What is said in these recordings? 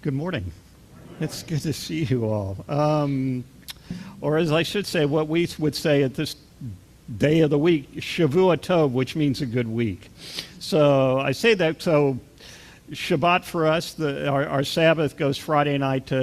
Good morning. It's good to see you all. Or as I should say, what we would say at this day of the week, Shavua Tov, which means a good week. So I say that, so Shabbat for us, our Sabbath goes Friday night to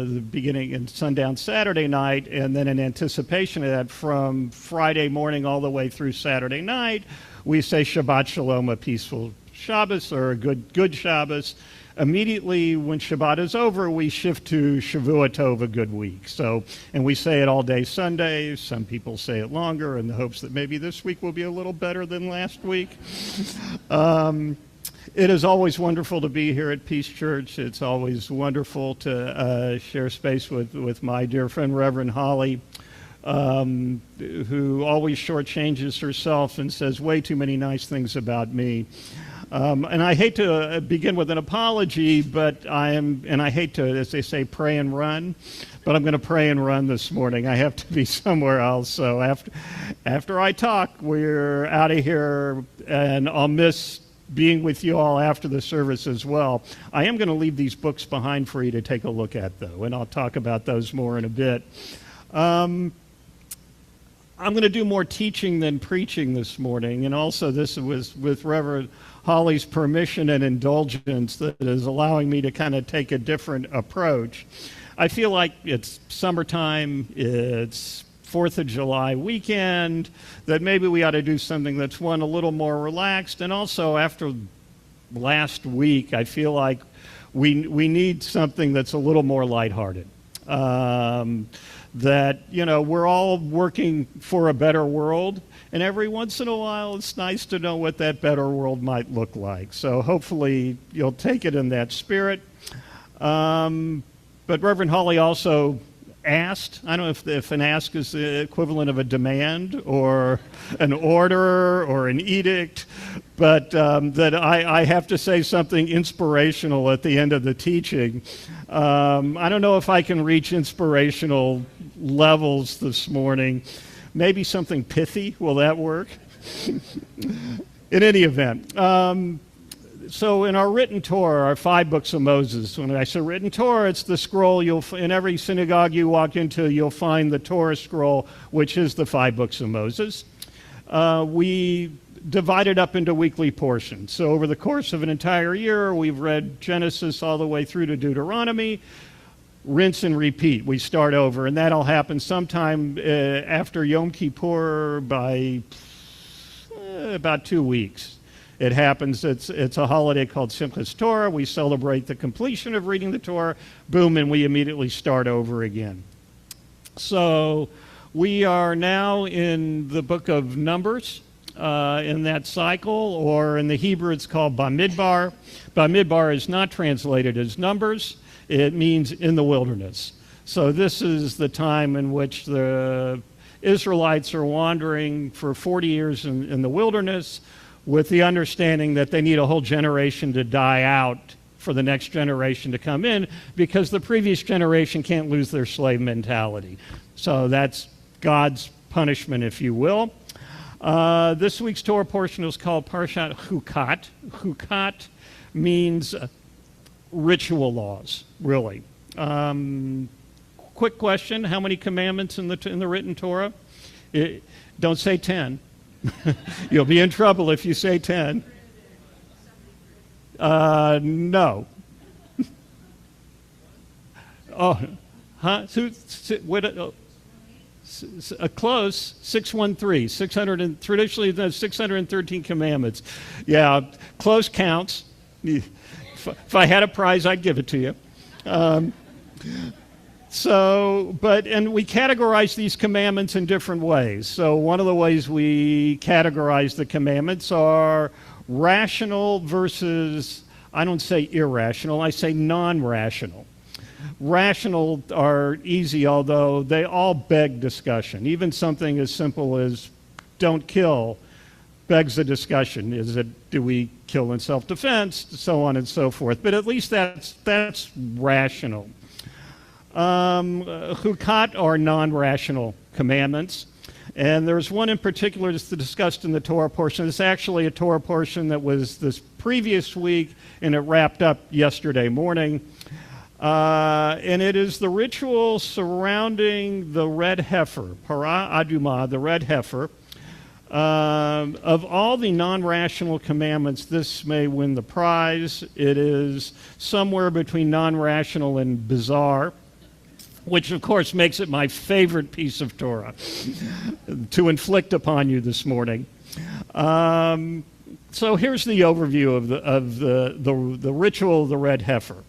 the beginning and sundown Saturday night, and then in anticipation of that, from Friday morning all the way through Saturday night, we say Shabbat Shalom, a peaceful Shabbos or a good Shabbos. Immediately when Shabbat is over, we shift to Shavua Tov, a good week. So, and we say it all day Sunday. Some people say it longer in the hopes that maybe this week will be a little better than last week. It is always wonderful to be here at Peace Church. It's always wonderful to share space with my dear friend Reverend Holly, who always shortchanges herself and says way too many nice things about me. And I hate to begin with an apology, but I hate to, as they say, pray and run, but I'm going to pray and run this morning. I have to be somewhere else. So after I talk, we're out of here, and I'll miss being with you all after the service as well. I am going to leave these books behind for you to take a look at, though, and I'll talk about those more in a bit. I'm going to do more teaching than preaching this morning, and also this was with Reverend Holly's permission and indulgence that is allowing me to kind of take a different approach. I feel like it's summertime, it's 4th of July weekend, that maybe we ought to do something that's, one, a little more relaxed, and also after last week, I feel like we need something that's a little more lighthearted. That, you know, we're all working for a better world, and every once in a while it's nice to know what that better world might look like. So hopefully you'll take it in that spirit. But Reverend Holly also asked, I don't know if an ask is the equivalent of a demand or an order or an edict, but that I have to say something inspirational at the end of the teaching. I don't know if I can reach inspirational levels this morning. Maybe something pithy. Will that work? In any event, so in our written Torah, our 5 books of Moses, when I say written Torah, it's the scroll in every synagogue you walk into, you'll find the Torah scroll, which is the 5 books of Moses. We divide it up into weekly portions. So over the course of an entire year, we've read Genesis all the way through to Deuteronomy. Rinse and repeat. We start over, and that'll happen sometime after Yom Kippur by about 2 weeks. It happens, it's a holiday called Simchas Torah. We celebrate the completion of reading the Torah, boom, and we immediately start over again. So we are now in the book of Numbers in that cycle, or in the Hebrew it's called Bamidbar. Bamidbar is not translated as Numbers. It means in the wilderness. So this is the time in which the Israelites are wandering for 40 years in the wilderness, with the understanding that they need a whole generation to die out for the next generation to come in, because the previous generation can't lose their slave mentality. So that's God's punishment, if you will. This week's Torah portion is called Parshat Chukat. Chukat means ritual laws, really. Quick question: how many commandments in the written Torah? Don't say 10. You'll be in trouble if you say 10. No. Oh, huh? Close. 613. 600 traditionally there's 613 commandments. Yeah, close counts. If I had a prize, I'd give it to you. And we categorize these commandments in different ways. So one of the ways we categorize the commandments are rational versus, I don't say irrational, I say non-rational. Rational are easy, although they all beg discussion. Even something as simple as don't kill begs a discussion. Do we kill in self-defense, so on and so forth. But at least that's rational. Chukat are non-rational commandments. And there's one in particular that's discussed in the Torah portion. It's actually a Torah portion that was this previous week, and it wrapped up yesterday morning. And it is the ritual surrounding the red heifer, para aduma, the red heifer. Of all the non-rational commandments, this may win the prize. It is somewhere between non-rational and bizarre, which of course makes it my favorite piece of Torah to inflict upon you this morning. So here's the overview of the ritual of the red heifer.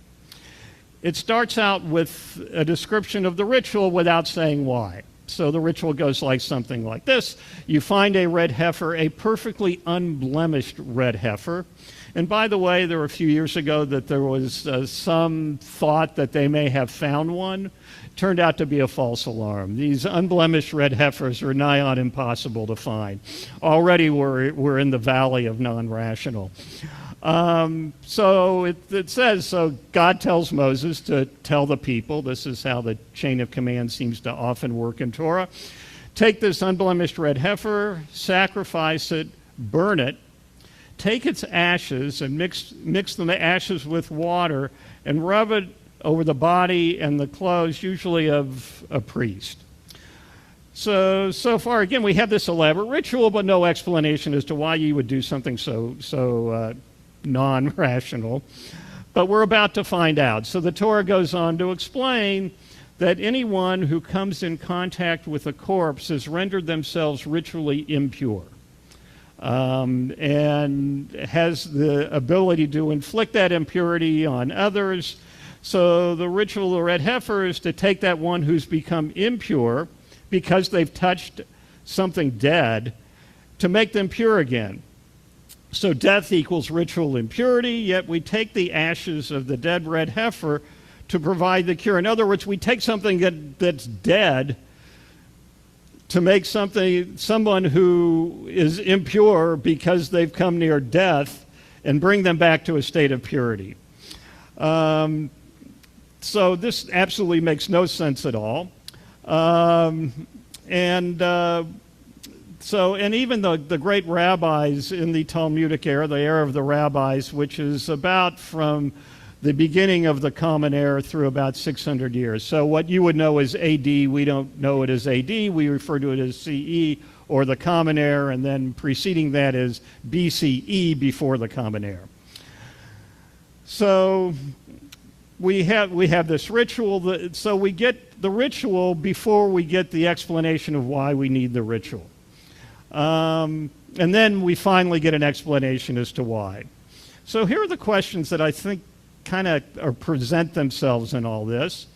It starts out with a description of the ritual without saying why. So the ritual goes like something like this. You find a red heifer, a perfectly unblemished red heifer. And by the way, there were a few years ago that there was some thought that they may have found one. Turned out to be a false alarm. These unblemished red heifers are nigh on impossible to find. Already we're in the valley of non-rational. So it says, so God tells Moses to tell the people, this is how the chain of command seems to often work in Torah, take this unblemished red heifer, sacrifice it, burn it, take its ashes and mix the ashes with water and rub it over the body and the clothes, usually of a priest. So far, again, we have this elaborate ritual, but no explanation as to why you would do something so non-rational. But we're about to find out. So the Torah goes on to explain that anyone who comes in contact with a corpse has rendered themselves ritually impure. And has the ability to inflict that impurity on others. So the ritual of the red heifer is to take that one who's become impure because they've touched something dead to make them pure again. So death equals ritual impurity, yet we take the ashes of the dead red heifer to provide the cure. In other words, we take something that's dead to make someone who is impure because they've come near death and bring them back to a state of purity. So this absolutely makes no sense at all. And even the great rabbis in the Talmudic era, the era of the rabbis, which is about from the beginning of the Common Era through about 600 years. So what you would know as AD, we don't know it as AD, we refer to it as CE or the Common Era, and then preceding that is BCE, before the Common Era. So we have this ritual, so we get the ritual before we get the explanation of why we need the ritual. And then we finally get an explanation as to why. So here are the questions that I think kind of present themselves in all this.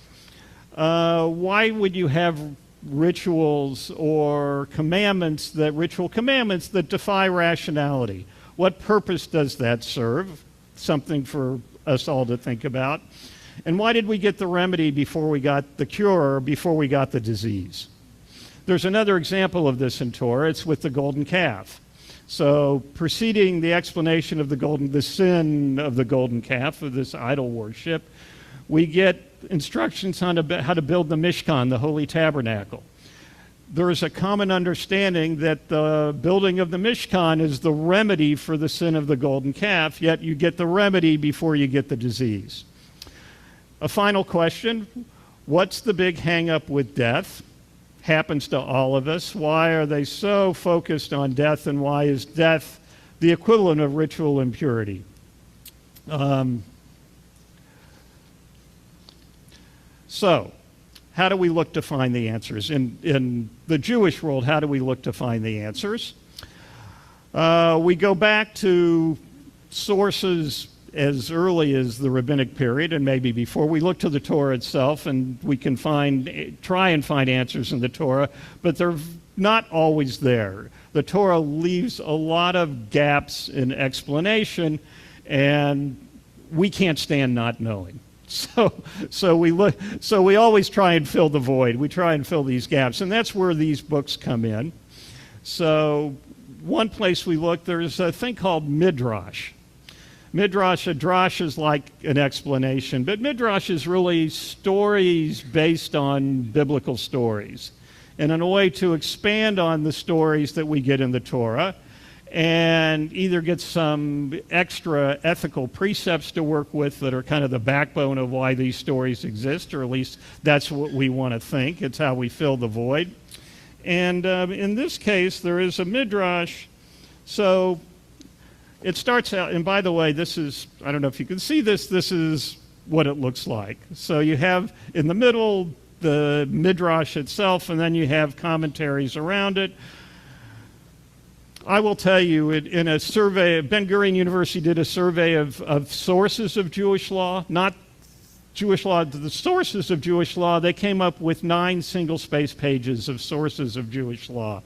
Why would you have rituals or ritual commandments that defy rationality? What purpose does that serve? Something for us all to think about. And why did we get the remedy before we got the cure, or before we got the disease? There's another example of this in Torah. It's with the golden calf. So preceding the explanation of the sin of the golden calf, of this idol worship, we get instructions on how to build the Mishkan, the Holy Tabernacle. There is a common understanding that the building of the Mishkan is the remedy for the sin of the golden calf, yet you get the remedy before you get the disease. A final question, what's the big hang-up with death? Happens to all of us. Why are they so focused on death, and why is death the equivalent of ritual impurity? So, how do we look to find the answers? In the Jewish world, how do we look to find the answers? We go back to sources as early as the rabbinic period, and maybe before. We look to the Torah itself, and we can try and find answers in the Torah, but they're not always there. The Torah leaves a lot of gaps in explanation, and we can't stand not knowing. So we always try and fill the void. We try and fill these gaps, and that's where these books come in. So one place we look, there's a thing called Midrash. A drash is like an explanation, but Midrash is really stories based on biblical stories, and in a way to expand on the stories that we get in the Torah, and either get some extra ethical precepts to work with that are kind of the backbone of why these stories exist, or at least that's what we want to think. It's how we fill the void. And in this case, there is a midrash. So it starts out, and by the way, this is, I don't know if you can see this, this is what it looks like. So you have in the middle the midrash itself, and then you have commentaries around it. I will tell you, in a survey, Ben-Gurion University did a survey of sources of Jewish law, not Jewish law, the sources of Jewish law. They came up with 9 single-space pages of sources of Jewish law.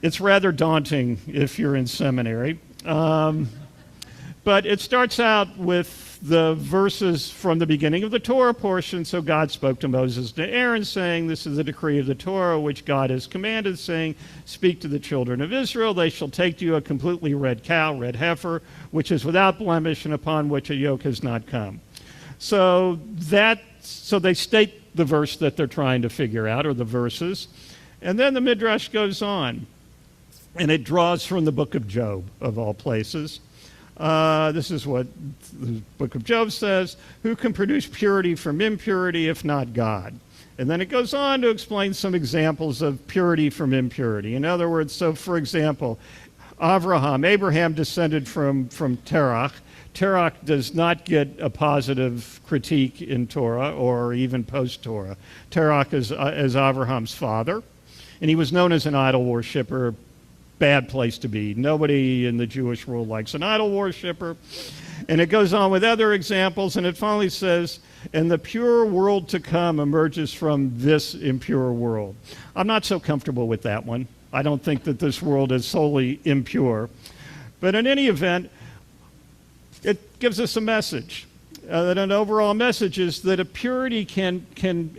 It's rather daunting if you're in seminary. But it starts out with the verses from the beginning of the Torah portion. So God spoke to Moses and Aaron, saying, "This is the decree of the Torah, which God has commanded, saying, speak to the children of Israel. They shall take to you a completely red cow, red heifer, which is without blemish, and upon which a yoke has not come." So they state the verse that they're trying to figure out, or the verses. And then the Midrash goes on, and it draws from the book of Job, of all places. This is what the book of Job says: "Who can produce purity from impurity if not God?" And then it goes on to explain some examples of purity from impurity. In other words, so for example, Abraham descended from Terach. Terach does not get a positive critique in Torah or even post-Torah. Terach is Abraham's father, and he was known as an idol worshiper. Bad place to be. Nobody in the Jewish world likes an idol worshiper. And it goes on with other examples, and it finally says, "And the pure world to come emerges from this impure world." I'm not so comfortable with that one. I don't think that this world is solely impure. But in any event, it gives us a message. That an overall message is that a purity can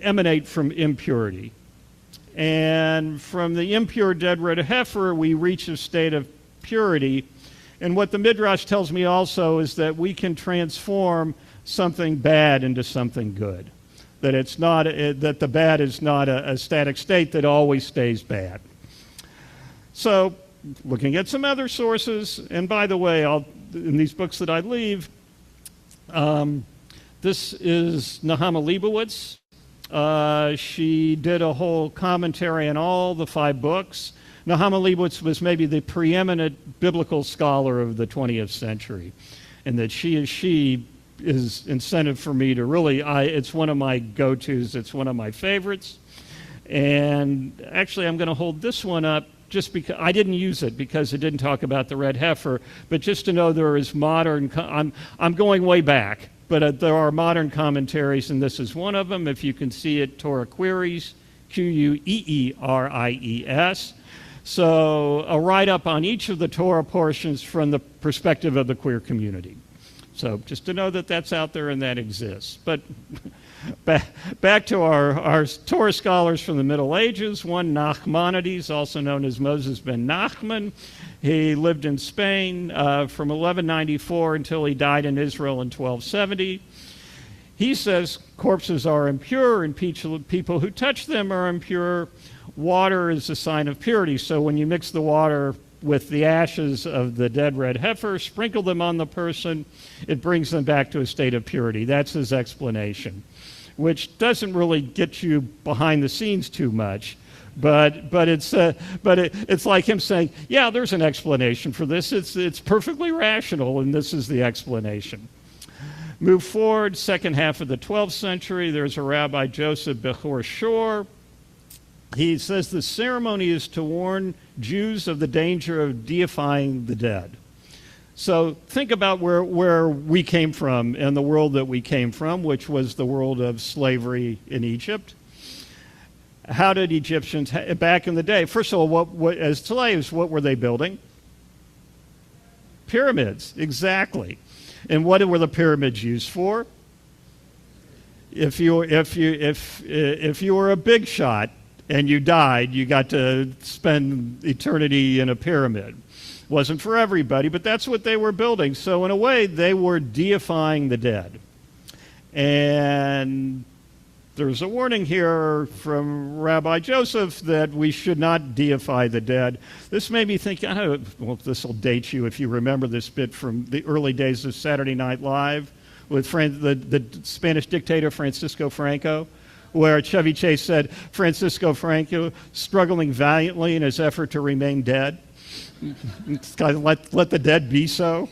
emanate from impurity. And from the impure dead red heifer, we reach a state of purity. And what the Midrash tells me also is that we can transform something bad into something good. That it's not that the bad is not a static state that always stays bad. So, looking at some other sources, and by the way, in these books that I leave, this is Nahama Leibowitz. She did a whole commentary on all the 5 books. Nahama Leibowitz was maybe the preeminent biblical scholar of the 20th century, and that she is incentive for me to really, it's one of my go-tos, it's one of my favorites. And actually, I'm going to hold this one up just because I didn't use it because it didn't talk about the red heifer, but just to know there is modern, I'm going way back. But there are modern commentaries, and this is one of them. If you can see it, Torah Queries, Queeries. So a write-up on each of the Torah portions from the perspective of the queer community. So just to know that that's out there and that exists. But back to our Torah scholars from the Middle Ages. One, Nachmanides, also known as Moses ben Nachman. He lived in Spain from 1194 until he died in Israel in 1270. He says corpses are impure and people who touch them are impure. Water is a sign of purity. So when you mix the water with the ashes of the dead red heifer, sprinkle them on the person, it brings them back to a state of purity. That's his explanation, which doesn't really get you behind the scenes too much. But it's like him saying, yeah, there's an explanation for this. It's perfectly rational, and this is the explanation. Move forward, second half of the 12th century. There's a Rabbi Joseph Bechor Shor. He says the ceremony is to warn Jews of the danger of deifying the dead. So think about where we came from and the world that we came from, which was the world of slavery in Egypt. How did Egyptians, back in the day, first of all, what as slaves, what were they building? Pyramids, exactly. And what were the pyramids used for? If you were a big shot and you died, you got to spend eternity in a pyramid. Wasn't for everybody, but that's what they were building. So in a way, they were deifying the dead. And there's a warning here from Rabbi Joseph that we should not deify the dead. This made me think, I don't know, well, this will date you if you remember this bit from the early days of Saturday Night Live with the Spanish dictator Francisco Franco, where Chevy Chase said, Francisco Franco struggling valiantly in his effort to remain dead. It's kind of let the dead be so.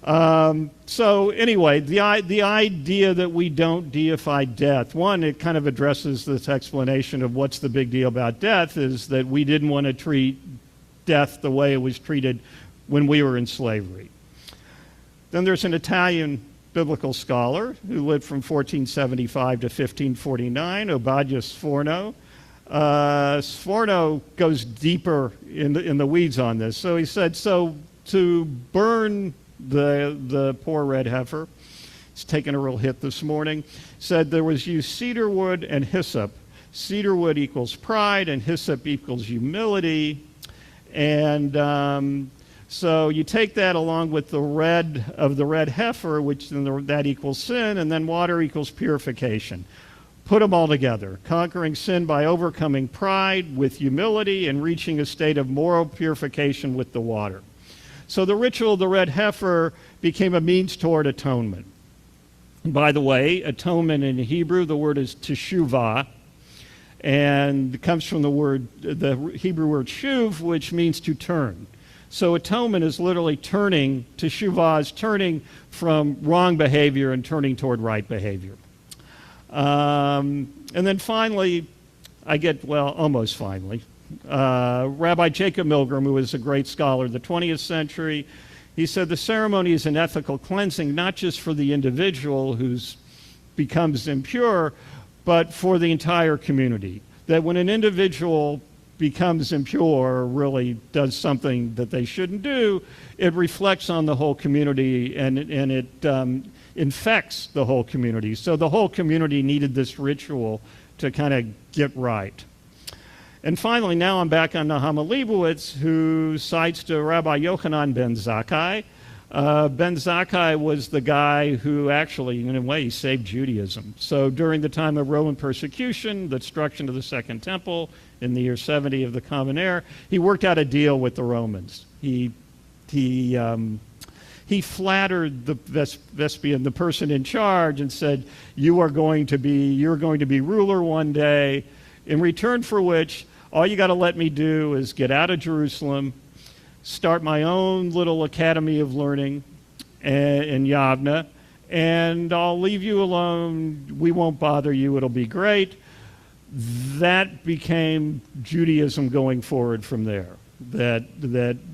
So anyway, the idea that we don't deify death, one, it kind of addresses this explanation of what's the big deal about death, is that we didn't want to treat death the way it was treated when we were in slavery. Then there's an Italian biblical scholar who lived from 1475 to 1549, Obadiah Sforno. Sforno goes deeper in the weeds on this. So he said, so to burn the poor red heifer, he's taken a real hit this morning, said there was used cedar wood and hyssop. Cedar wood equals pride and hyssop equals humility. And so you take that along with the red of the red heifer, which then that equals sin, and then water equals purification. Put them all together, conquering sin by overcoming pride with humility and reaching a state of moral purification with the water. So the ritual of the red heifer became a means toward atonement. And by the way, atonement in Hebrew, the word is teshuvah, and it comes from the Hebrew word shuv, which means to turn. So atonement is literally turning, teshuvah is turning from wrong behavior and turning toward right behavior. And then finally, almost finally, Rabbi Jacob Milgram, who was a great scholar of the 20th century, he said the ceremony is an ethical cleansing, not just for the individual who becomes impure, but for the entire community. That when an individual becomes impure or really does something that they shouldn't do, it reflects on the whole community and it infects the whole community. So the whole community needed this ritual to kind of get right. And finally, now I'm back on Nahama Leibowitz, who cites to Rabbi Yochanan ben Zakkai. Ben Zakkai was the guy who actually, in a way, saved Judaism. So during the time of Roman persecution, the destruction of the Second Temple in the year 70 of the Common Era, he worked out a deal with the Romans. He flattered the Vespian, the person in charge, and said, you're going to be ruler one day, in return for which all you got to let me do is get out of Jerusalem, start my own little academy of learning in Yavne, and I'll leave you alone. We won't bother you. It'll be great. That became Judaism going forward from there. That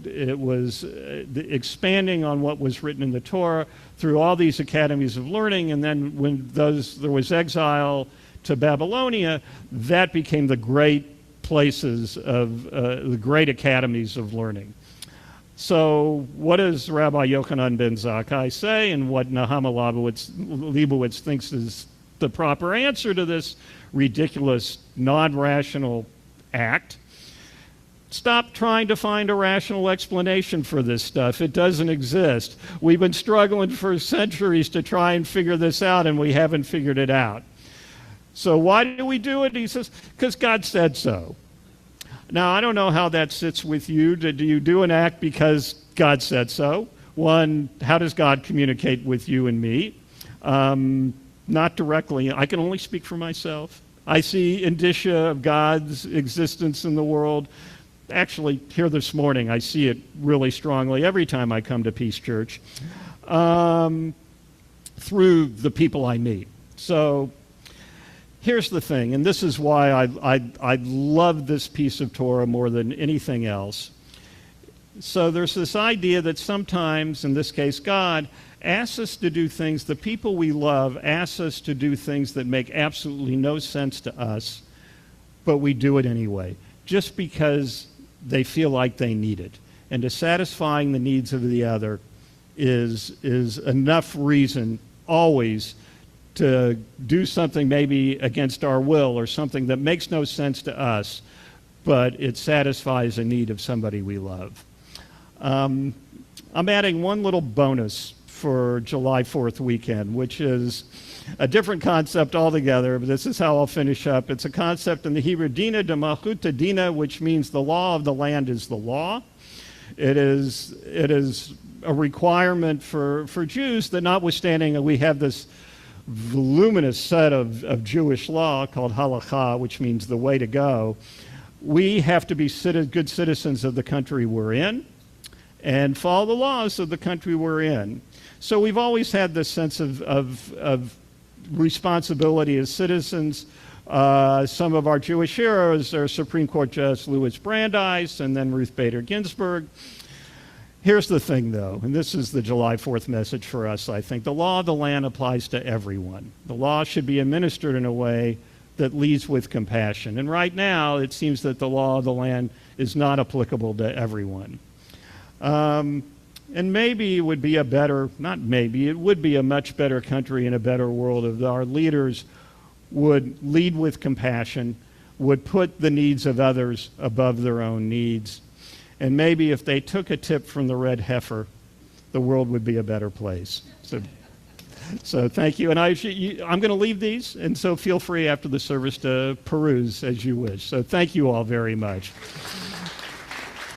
it was expanding on what was written in the Torah through all these academies of learning, and then when there was exile to Babylonia, that became the great places of the great academies of learning. So what does Rabbi Yochanan ben Zakkai say, and what Nahama Leibowitz thinks is the proper answer to this ridiculous, non-rational act? Stop trying to find a rational explanation for this stuff. It doesn't exist. We've been struggling for centuries to try and figure this out, and we haven't figured it out. So why do we do it? He says, because God said so. Now, I don't know how that sits with you. Do you do an act because God said so? One, how does God communicate with you and me? Not directly. I can only speak for myself. I see indicia of God's existence in the world. Actually, here this morning, I see it really strongly every time I come to Peace Church through the people I meet. So here's the thing, and this is why I love this piece of Torah more than anything else. So there's this idea that sometimes, in this case God, asks us to do things, the people we love ask us to do things that make absolutely no sense to us, but we do it anyway, just because they feel like they need it. And to satisfying the needs of the other is enough reason always to do something maybe against our will or something that makes no sense to us, but it satisfies a need of somebody we love. I'm adding one little bonus for July 4th weekend, which is a different concept altogether, but this is how I'll finish up. It's a concept in the Hebrew, dina de malchuta dina, which means the law of the land is the law. It is a requirement for Jews that notwithstanding we have this voluminous set of Jewish law called halakha, which means the way to go, we have to be good citizens of the country we're in and follow the laws of the country we're in. So we've always had this sense of responsibility as citizens. Some of our Jewish heroes are Supreme Court Justice Louis Brandeis and then Ruth Bader Ginsburg. Here's the thing, though, and this is the July 4th message for us, I think. The law of the land applies to everyone. The law should be administered in a way that leads with compassion. And right now, it seems that the law of the land is not applicable to everyone. And maybe it would be a better, not maybe, it would be a much better country and a better world if our leaders would lead with compassion, would put the needs of others above their own needs. And maybe if they took a tip from the red heifer, the world would be a better place. So thank you. And I'm going to leave these, and so feel free after the service to peruse as you wish. So thank you all very much.